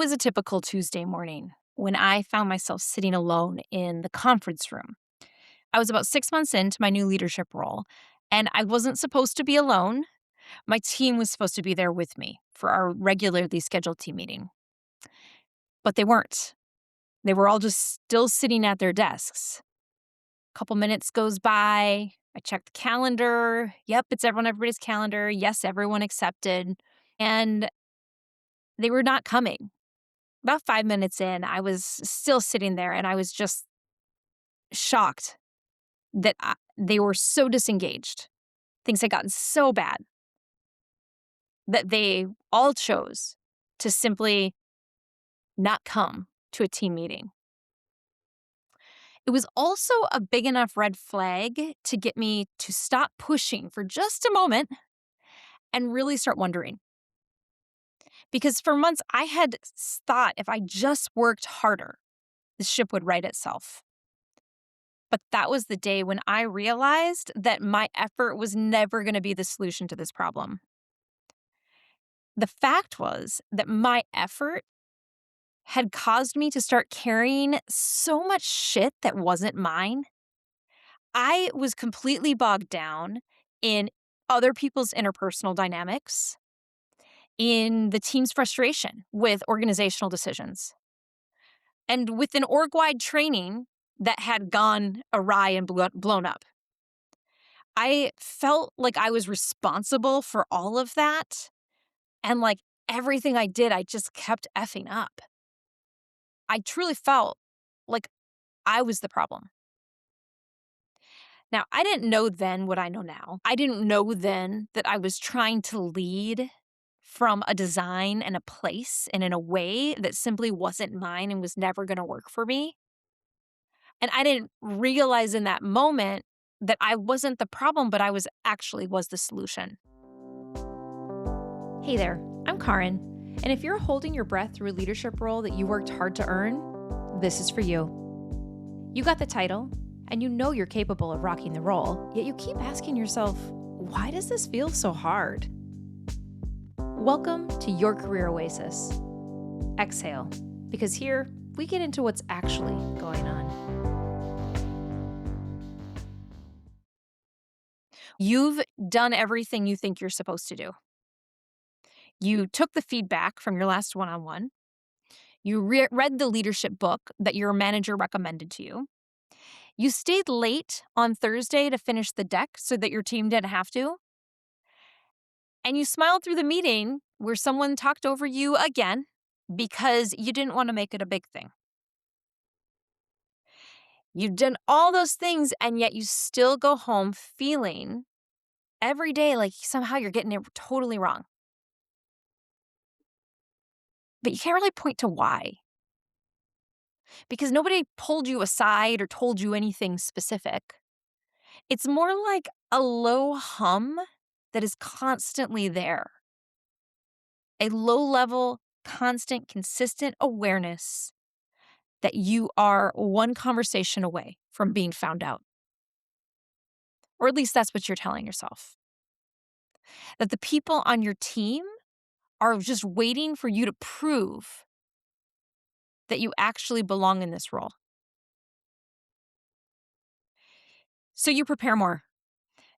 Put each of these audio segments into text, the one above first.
was a typical Tuesday morning when I found myself sitting alone in the conference room. I was about 6 months into my new leadership role, and I wasn't supposed to be alone. My team was supposed to be there with me for our regularly scheduled team meeting, but they weren't. They were all just still sitting at their desks. A couple minutes goes by. I check the calendar. Yep, it's everybody's calendar. Yes, everyone accepted. And they were not coming. About 5 minutes in, I was still sitting there and I was just shocked that they were so disengaged. Things had gotten so bad that they all chose to simply not come to a team meeting. It was also a big enough red flag to get me to stop pushing for just a moment and really start wondering. Because for months, I had thought if I just worked harder, the ship would right itself. But that was the day when I realized that my effort was never going to be the solution to this problem. The fact was that my effort had caused me to start carrying so much shit that wasn't mine. I was completely bogged down in other people's interpersonal dynamics, in the team's frustration with organizational decisions, and with an org-wide training that had gone awry and blown up. I felt like I was responsible for all of that, and like everything I did, I just kept effing up. I truly felt like I was the problem. Now, I didn't know then what I know now. I didn't know then that I was trying to lead from a design and a place and in a way that simply wasn't mine and was never going to work for me. And I didn't realize in that moment that I wasn't the problem, but I was the solution. Hey there, I'm Carin, and if you're holding your breath through a leadership role that you worked hard to earn, this is for you. You got the title, and you know you're capable of rocking the role, yet you keep asking yourself, why does this feel so hard? Welcome to your career oasis. Exhale, because here we get into what's actually going on. You've done everything you think you're supposed to do. You took the feedback from your last one-on-one. You read the leadership book that your manager recommended to you. You stayed late on Thursday to finish the deck so that your team didn't have to. And you smiled through the meeting where someone talked over you again because you didn't want to make it a big thing. You've done all those things, and yet you still go home feeling every day like somehow you're getting it totally wrong. But you can't really point to why, because nobody pulled you aside or told you anything specific. It's more like a low hum that is constantly there. A low-level, constant, consistent awareness that you are one conversation away from being found out. Or at least that's what you're telling yourself. That the people on your team are just waiting for you to prove that you actually belong in this role. So you prepare more.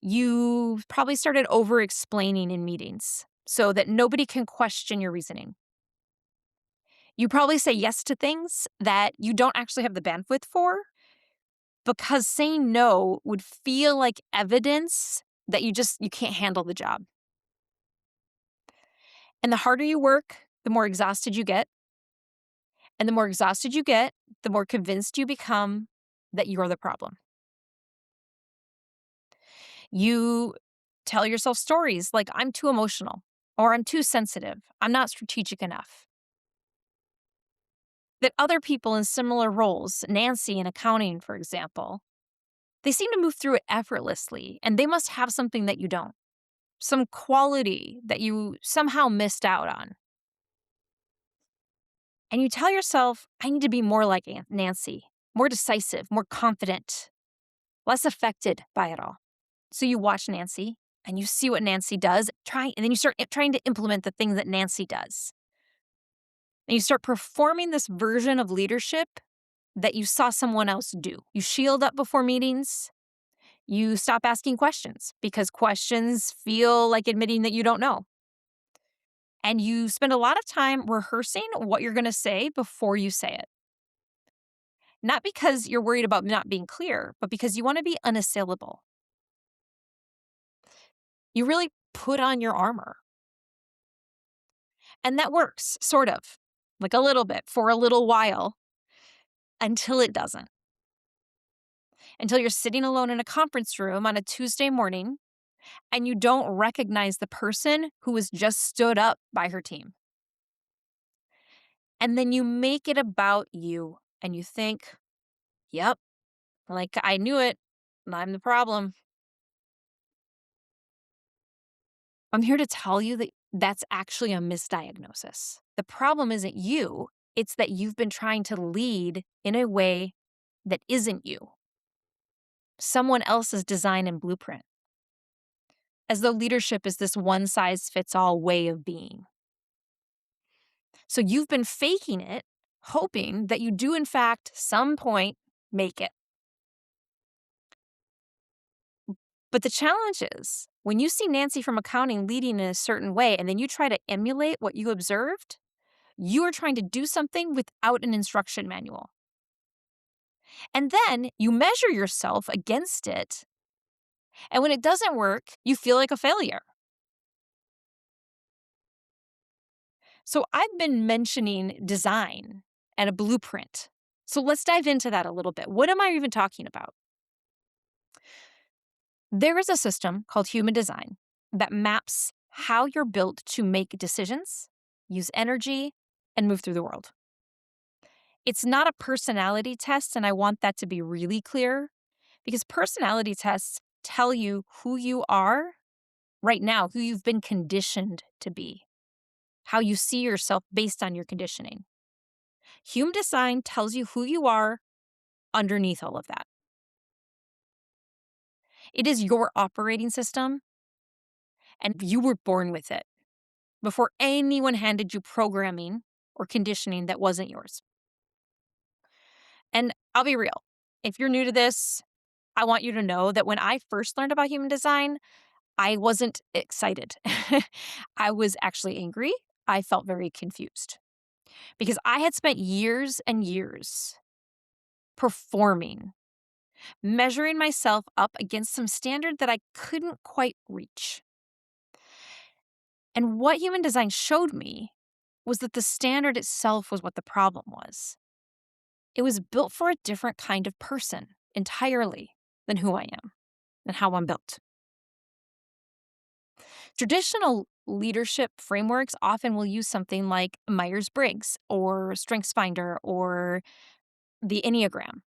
You probably started over-explaining in meetings so that nobody can question your reasoning. You probably say yes to things that you don't actually have the bandwidth for because saying no would feel like evidence that you can't handle the job. And the harder you work, the more exhausted you get. And the more exhausted you get, the more convinced you become that you're the problem. You tell yourself stories like, I'm too emotional, or I'm too sensitive, I'm not strategic enough. That other people in similar roles, Nancy in accounting, for example, they seem to move through it effortlessly, and they must have something that you don't, some quality that you somehow missed out on. And you tell yourself, I need to be more like Nancy, more decisive, more confident, less affected by it all. So you watch Nancy and you see what Nancy does, and then you start trying to implement the things that Nancy does. And you start performing this version of leadership that you saw someone else do. You shield up before meetings. You stop asking questions because questions feel like admitting that you don't know. And you spend a lot of time rehearsing what you're going to say before you say it. Not because you're worried about not being clear, but because you want to be unassailable. You really put on your armor. And that works, sort of, like a little bit for a little while until it doesn't. Until you're sitting alone in a conference room on a Tuesday morning and you don't recognize the person who has just stood up by her team. And then you make it about you and you think, yep, like I knew it. I'm the problem. I'm here to tell you that that's actually a misdiagnosis. The problem isn't you, it's that you've been trying to lead in a way that isn't you, someone else's design and blueprint, as though leadership is this one size fits all way of being. So you've been faking it, hoping that you do, in fact, some point make it. But the challenge is when you see Nancy from accounting leading in a certain way and then you try to emulate what you observed, you are trying to do something without an instruction manual. And then you measure yourself against it. And when it doesn't work, you feel like a failure. So I've been mentioning design and a blueprint. So let's dive into that a little bit. What am I even talking about? There is a system called human design that maps how you're built to make decisions, use energy, and move through the world. It's not a personality test, and I want that to be really clear because personality tests tell you who you are right now, who you've been conditioned to be, how you see yourself based on your conditioning. Human design tells you who you are underneath all of that. It is your operating system, and you were born with it before anyone handed you programming or conditioning that wasn't yours. And I'll be real. If you're new to this, I want you to know that when I first learned about human design, I wasn't excited. I was actually angry. I felt very confused because I had spent years and years performing, measuring myself up against some standard that I couldn't quite reach. And what human design showed me was that the standard itself was what the problem was. It was built for a different kind of person entirely than who I am and how I'm built. Traditional leadership frameworks often will use something like Myers-Briggs or StrengthsFinder or the Enneagram.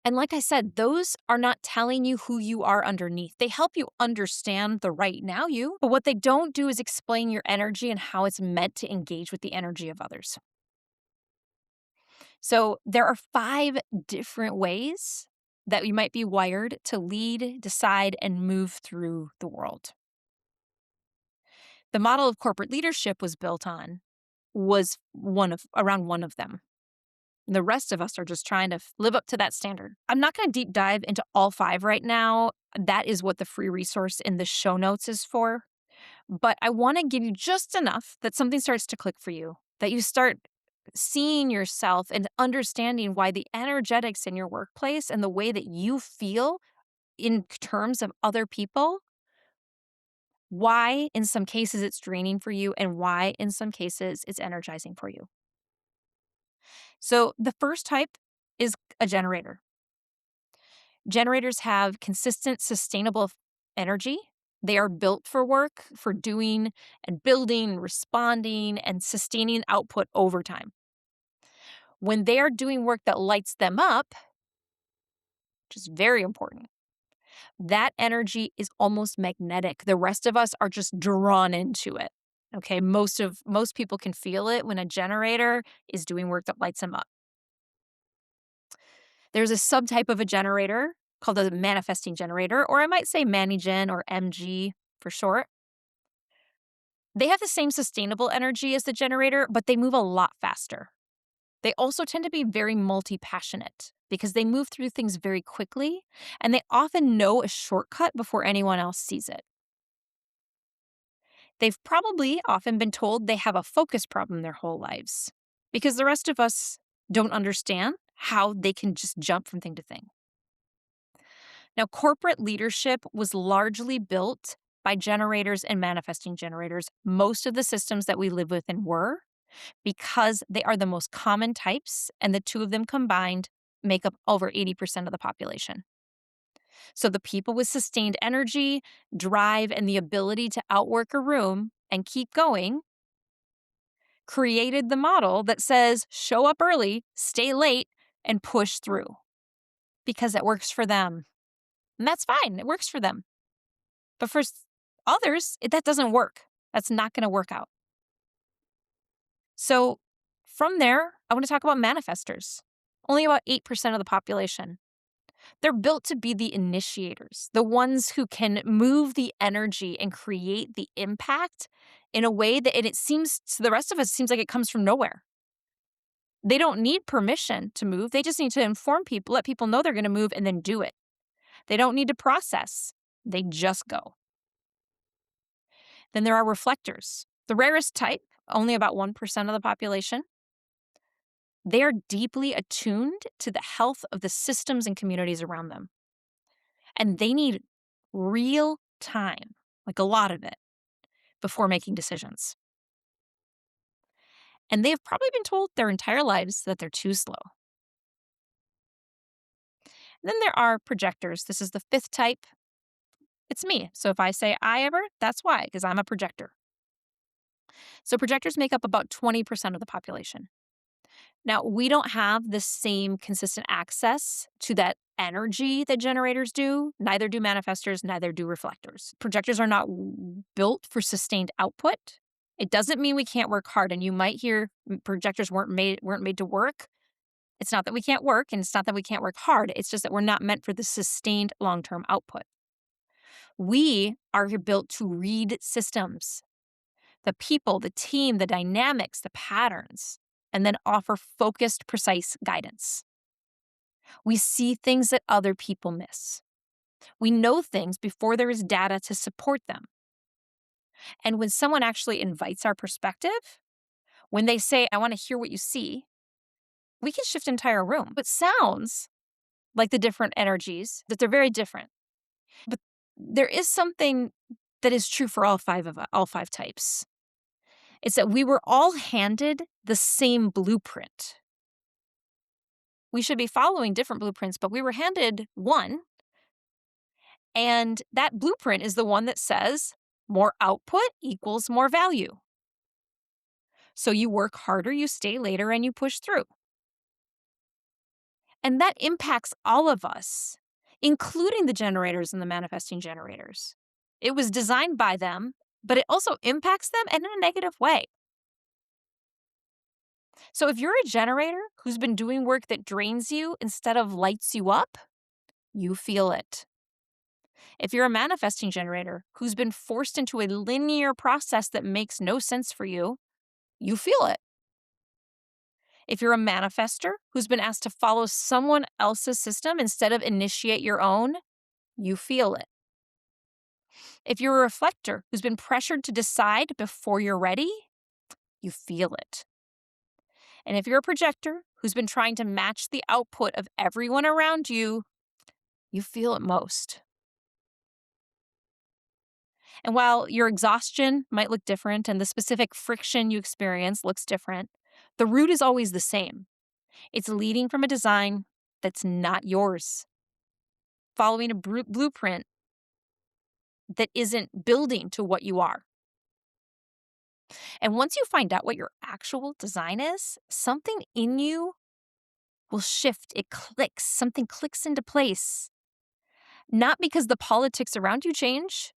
And like I said, those are not telling you who you are underneath. They help you understand the right now you, but what they don't do is explain your energy and how it's meant to engage with the energy of others. So there are 5 different ways that you might be wired to lead, decide, and move through the world. The model of corporate leadership was around one of them. The rest of us are just trying to live up to that standard. I'm not going to deep dive into all 5 right now. That is what the free resource in the show notes is for. But I want to give you just enough that something starts to click for you, that you start seeing yourself and understanding why the energetics in your workplace and the way that you feel in terms of other people, why in some cases it's draining for you and why in some cases it's energizing for you. So the first type is a generator. Generators have consistent, sustainable energy. They are built for work, for doing and building, responding, and sustaining output over time. When they are doing work that lights them up, which is very important, that energy is almost magnetic. The rest of us are just drawn into it. Okay, most people can feel it when a generator is doing work that lights them up. There's a subtype of a generator called a manifesting generator, or I might say Manigen or MG for short. They have the same sustainable energy as the generator, but they move a lot faster. They also tend to be very multi-passionate because they move through things very quickly, and they often know a shortcut before anyone else sees it. They've probably often been told they have a focus problem their whole lives because the rest of us don't understand how they can just jump from thing to thing. Now, corporate leadership was largely built by generators and manifesting generators. Most of the systems that we live within were because they are the most common types, and the two of them combined make up over 80% of the population. So the people with sustained energy, drive, and the ability to outwork a room and keep going created the model that says show up early, stay late, and push through because it works for them. And that's fine, it works for them. But for others, that doesn't work. That's not going to work out. So from there, I want to talk about manifestors. Only about 8% of the population. They're built to be the initiators, the ones who can move the energy and create the impact in a way that, and it seems to the rest of us, seems like it comes from nowhere. They don't need permission to move. They just need to inform people, let people know they're going to move, and then do it. They don't need to process. They just go. Then there are reflectors, the rarest type, only about 1% of the population. They are deeply attuned to the health of the systems and communities around them. And they need real time, like a lot of it, before making decisions. And they've probably been told their entire lives that they're too slow. And then there are projectors. This is the fifth type. It's me. So if I say I ever, that's why, because I'm a projector. So projectors make up about 20% of the population. Now, we don't have the same consistent access to that energy that generators do. Neither do manifestors, neither do reflectors. Projectors are not built for sustained output. It doesn't mean we can't work hard. And you might hear projectors weren't made to work. It's not that we can't work, and it's not that we can't work hard. It's just that we're not meant for the sustained long-term output. We are built to read systems, the people, the team, the dynamics, the patterns, and then offer focused, precise guidance. We see things that other people miss. We know things before there is data to support them. And when someone actually invites our perspective, when they say, I want to hear what you see, we can shift an entire room. It sounds like the different energies, that they're very different. But there is something that is true for all five types. It's that we were all handed the same blueprint. We should be following different blueprints, but we were handed one. And that blueprint is the one that says more output equals more value. So you work harder, you stay later, and you push through. And that impacts all of us, including the generators and the manifesting generators. It was designed by them, but it also impacts them in a negative way. So if you're a generator who's been doing work that drains you instead of lights you up, you feel it. If you're a manifesting generator who's been forced into a linear process that makes no sense for you, you feel it. If you're a manifester who's been asked to follow someone else's system instead of initiate your own, you feel it. If you're a reflector who's been pressured to decide before you're ready, you feel it. And if you're a projector who's been trying to match the output of everyone around you, you feel it most. And while your exhaustion might look different and the specific friction you experience looks different, the root is always the same. It's leading from a design that's not yours, following a blueprint that isn't building to what you are. And once you find out what your actual design is, something in you will shift. It clicks. Something clicks into place. Not because the politics around you change,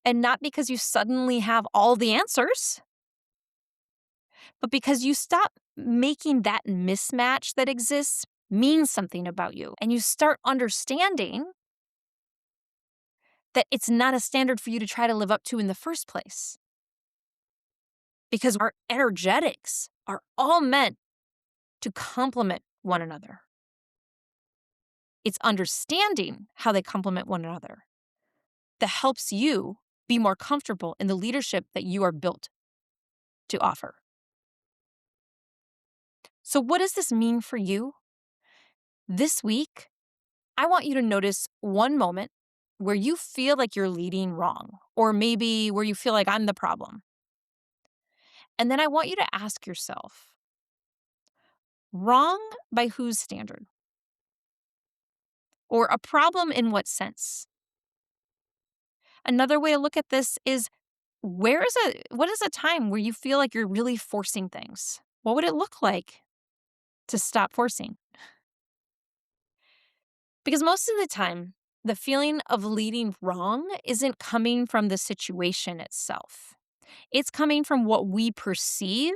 and not because you suddenly have all the answers, but because you stop making that mismatch that exists mean something about you. And you start understanding that it's not a standard for you to try to live up to in the first place. because our energetics are all meant to complement one another. It's understanding how they complement one another that helps you be more comfortable in the leadership that you are built to offer. So, what does this mean for you? This week, I want you to notice one moment where you feel like you're leading wrong, or maybe where you feel like I'm the problem. And then I want you to ask yourself, wrong by whose standard? Or a problem in what sense? Another way to look at this is what is a time where you feel like you're really forcing things? What would it look like to stop forcing? Because most of the time, the feeling of leading wrong isn't coming from the situation itself. It's coming from what we perceive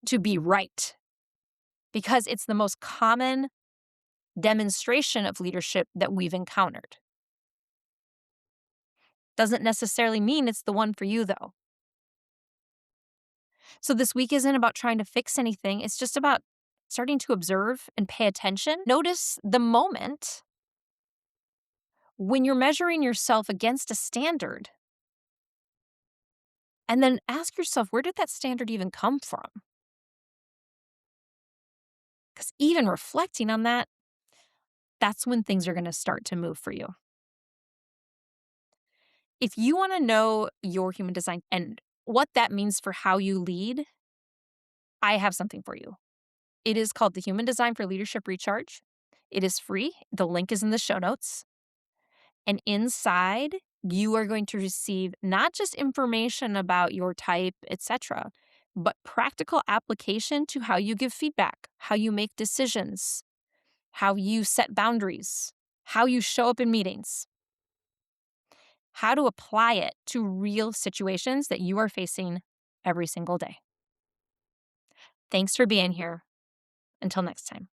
to be right, because it's the most common demonstration of leadership that we've encountered. Doesn't necessarily mean it's the one for you, though. So this week isn't about trying to fix anything. It's just about starting to observe and pay attention. Notice the moment when you're measuring yourself against a standard, and then ask yourself, where did that standard even come from? Because even reflecting on that, that's when things are going to start to move for you. If you want to know your human design and what that means for how you lead, I have something for you. It is called the Human Design for Leadership Recharge. It is free. The link is in the show notes. And inside, you are going to receive not just information about your type, etc., but practical application to how you give feedback, how you make decisions, how you set boundaries, how you show up in meetings, how to apply it to real situations that you are facing every single day. Thanks for being here. Until next time.